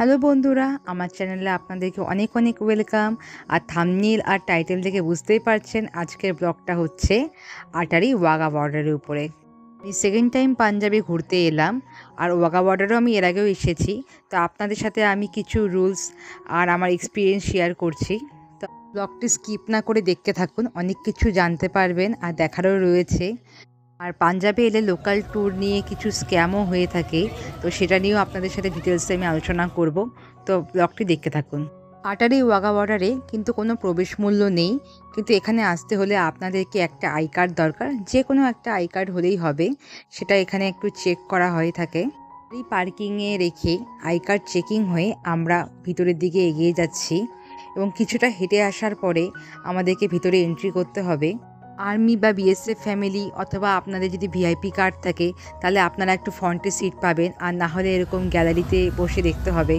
Hello বন্ধুরা, আমার চ্যানেলে আপনাদেরকে অনেক অনেক ওয়েলকাম। আর থাম্বনেইল আর টাইটেল দেখে বুঝতেই পারছেন আজকের ব্লগটা হচ্ছে আটারি ওয়াঘা বর্ডারের উপরে। আমি সেকেন্ড টাইম পাঞ্জাবে ঘুরতে এলাম, আর ওয়াঘা বর্ডারেও আমি এর আগেও এসেছি। তো আপনাদের সাথে আমি কিছু রুলস আর আমার এক্সপিরিয়েন্স শেয়ার করছি। তো ব্লগটি স্কিপ না করে দেখতে থাকুন, অনেক কিছু জানতে পারবেন আর দেখারও রয়েছে। আর পাঞ্জাবে এলে লোকাল ট্যুর নিয়ে কিছু স্ক্যামও হয়ে থাকে, তো সেটা নিয়েও আপনাদের সাথে ডিটেলসে আমি আলোচনা করব। তো ব্লগটি দেখতে থাকুন। আটারি ওয়াঘা বর্ডারে কিন্তু কোনো প্রবেশ মূল্য নেই, কিন্তু এখানে আসতে হলে আপনাদেরকে একটা আই কার্ড দরকার। যে কোনো একটা আই কার্ড হলেই হবে, সেটা এখানে একটু চেক করা হয়ে থাকে। এই পার্কিংয়ে রেখে আই কার্ড চেকিং হয়ে আমরা ভিতরের দিকে এগিয়ে যাচ্ছি, এবং কিছুটা হেঁটে আসার পরে আমাদেরকে ভিতরে এন্ট্রি করতে হবে। আর্মি বা বিএসএফ ফ্যামিলি অথবা আপনাদের যদি ভিআইপি কার্ড থাকে তাহলে আপনারা একটু ফ্রন্টে সিট পাবেন, আর না হলে এরকম গ্যালারিতে বসে দেখতে হবে।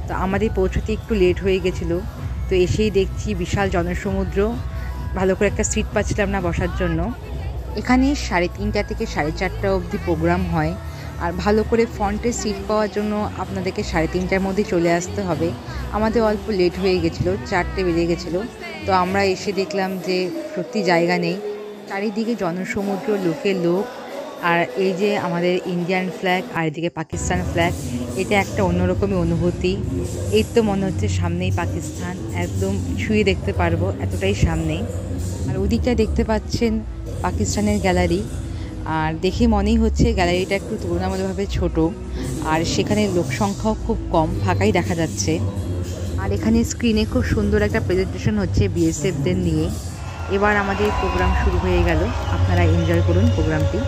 তো আমাদের পৌঁছতে একটু লেট হয়ে গেছিলো, তো এসেই দেখছি বিশাল জনসমুদ্র, ভালো করে একটা সিট পাচ্ছিলাম না বসার জন্য। এখানে 3:30 থেকে 4:30 অবধি প্রোগ্রাম হয়, আর ভালো করে ফ্রন্টে সিট পাওয়ার জন্য আপনাদেরকে 3:30টার মধ্যে চলে আসতে হবে। আমাদের অল্প লেট হয়ে গেছিলো, 4টে বেজে গেছিলো। তো আমরা এসে দেখলাম যে সত্যি জায়গা নেই, চারিদিকে জনসমুদ্র, লোকের লোক। আর এই যে আমাদের ইন্ডিয়ান ফ্ল্যাগ আর এদিকে পাকিস্তান ফ্ল্যাগ, এটা একটা অন্যরকমই অনুভূতি। এই তো মনে হচ্ছে সামনেই পাকিস্তান, একদম ছুঁয়ে দেখতে পারবো, এতটাই সামনে। আর ওদিকটা দেখতে পাচ্ছেন পাকিস্তানের গ্যালারি, আর দেখে মনেই হচ্ছে গ্যালারিটা একটু তুলনামূলকভাবে ছোট, আর সেখানে লোক সংখ্যাও খুব কম, ফাঁকাই দেখা যাচ্ছে। আর এখানে স্ক্রিনে খুব সুন্দর একটা প্রেজেন্টেশন হচ্ছে বিএসএফদের নিয়ে। এবার আমাদের প্রোগ্রাম শুরু হয়ে গেল, আপনারা এনজয় করুন প্রোগ্রামটি।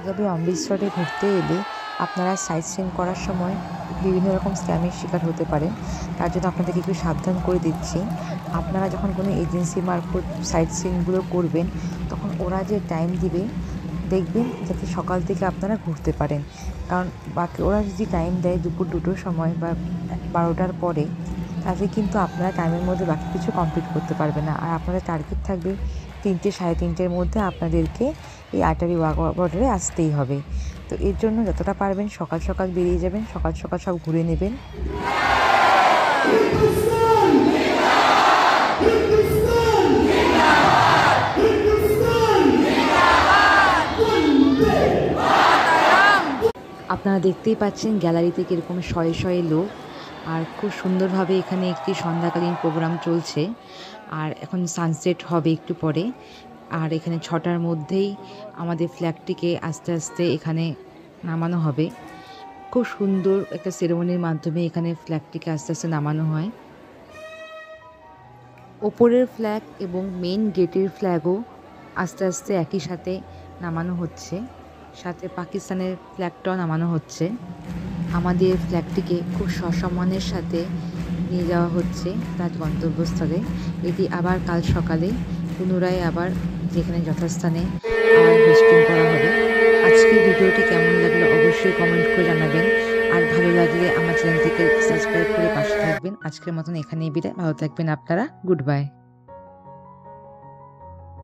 তবে অমৃতসরে ঘুরতে এলে আপনারা সাইট সিইং করার সময় বিভিন্ন রকম স্ক্যামের শিকার হতে পারেন, তার জন্য আপনাদেরকে একটু সাবধান করে দিচ্ছি। আপনারা যখন কোনো এজেন্সি মারফত সাইট সিইংগুলো করবেন, তখন ওরা যে টাইম দিবে দেখবেন যাতে সকাল থেকে আপনারা ঘুরতে পারেন। কারণ বাকি ওরা যদি টাইম দেয় দুপুর 2টোর সময় বা 12টার পরে, তাতে কিন্তু আপনারা টাইমের মধ্যে বাকি কিছু কমপ্লিট করতে পারবেন না। আর আপনাদের টার্গেট থাকবে 3টে সাড়ে 3টের মধ্যে আপনাদেরকে এই আটারি ওয়াঘা বর্ডারে আসতেই হবে। তো এর জন্য যতটা পারবেন সকাল সকাল বেরিয়ে যাবেন, সকাল সকাল সব ঘুরে নেবেন। আপনারা দেখতেই পাচ্ছেন গ্যালারিতে কীরকম শয়ে শয়ে লোক, আর খুব সুন্দরভাবে এখানে একটি সন্ধ্যাকালীন প্রোগ্রাম চলছে। আর এখন সানসেট হবে একটু পরে। আর এখানে 6টার মধ্যেই আমাদের ফ্ল্যাগটিকে আস্তে আস্তে এখানে নামানো হবে। খুব সুন্দর একটা সেরেমনির মাধ্যমে এখানে ফ্ল্যাগটিকে আস্তে আস্তে নামানো হয়। ওপরের ফ্ল্যাগ এবং মেইন গেটের ফ্ল্যাগও আস্তে আস্তে একই সাথে নামানো হচ্ছে, সাথে পাকিস্তানের ফ্ল্যাগটাও নামানো হচ্ছে। আমাদের ফ্ল্যাগটিকে খুব সসম্মানের সাথে নিয়ে যাওয়া হচ্ছে তার গন্তব্যস্থলে। এটি আবার কাল সকালে পুনরায় আবার যেখানে যথাস্থানে আবার হোস্টিং করা হবে। আজকের ভিডিওটি কেমন লাগলো অবশ্যই কমেন্ট করে জানাবেন। আর ভালো লাগলে আমার চ্যানেলটিকে সাবস্ক্রাইব করে পাশে থাকবেন। আজকের মতন এখানেই বিদায়। ভালো থাকবেন আপনারা। Good bye.